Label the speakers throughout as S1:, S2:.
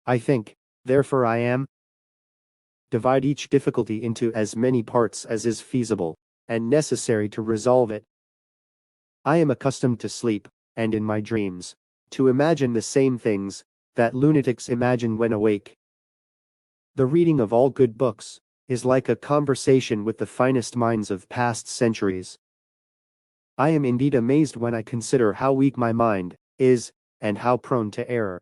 S1: I think, therefore I am. Divide each difficulty into as many parts as is feasible and necessary to resolve it. I am accustomed to sleep, and in my dreams, to imagine the same things that lunatics imagine when awake. The reading of all good books is like a conversation with the finest minds of past centuries. I am indeed amazed when I consider how weak my mind is, and how prone to error.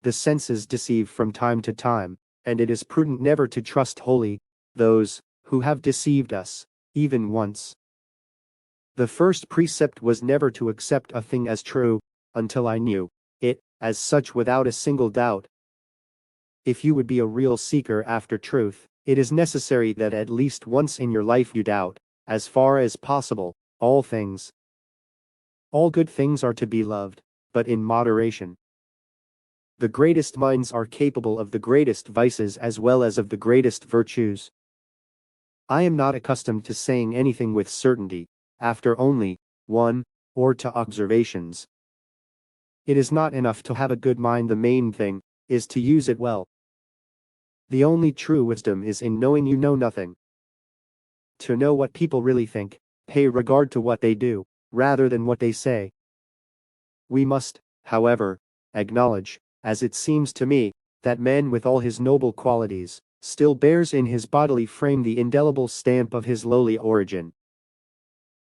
S1: The senses deceive from time to time, and it is prudent never to trust wholly those who have deceived us, even once. The first precept was never to accept a thing as true, until I knew it as such without a single doubt. If you would be a real seeker after truth, it is necessary that at least once in your life you doubt, as far as possible, all things. All good things are to be loved, but in moderation. The greatest minds are capable of the greatest vices as well as of the greatest virtues. I am not accustomed to saying anything with certainty, after only one or two observations. It is not enough to have a good mind, the main thing is to use it well. The only true wisdom is in knowing you know nothing. To know what people really think, pay regard to what they do, rather than what they say. We must, however, acknowledge, as it seems to me, that man with all his noble qualities, still bears in his bodily frame the indelible stamp of his lowly origin.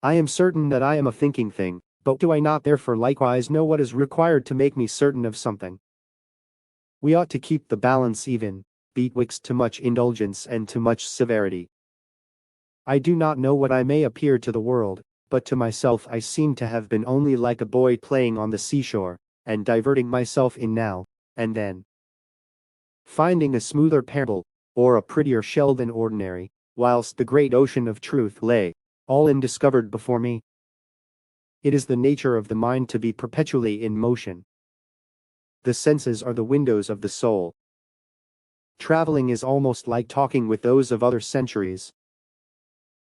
S1: I am certain that I am a thinking thing, but do I not therefore likewise know what is required to make me certain of something? We ought to keep the balance even, betwixt too much indulgence and too much severity. I do not know what I may appear to the world, but to myself I seem to have been only like a boy playing on the seashore, and diverting myself in now and then, finding a smoother pebble, or a prettier shell than ordinary, whilst the great ocean of truth lay all undiscovered before me. It is the nature of the mind to be perpetually in motion. The senses are the windows of the soul. Traveling is almost like talking with those of other centuries.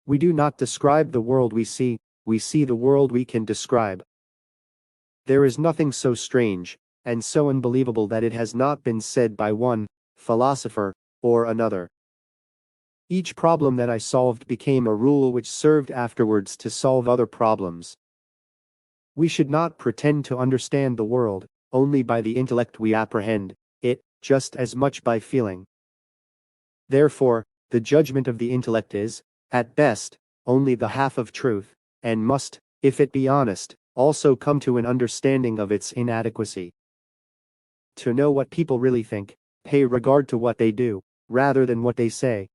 S1: We do not describe the world we see the world we can describe. There is nothing so strange and so unbelievable that it has not been said by one philosopher or another. Each problem that I solved became a rule which served afterwards to solve other problems. We should not pretend to understand the world only by the intellect. We apprehend it just as much by feeling. Therefore, the judgment of the intellect is, at best, only the half of truth, and must, if it be honest, also come to an understanding of its inadequacy. To know what people really think, pay regard to what they do, rather than what they say.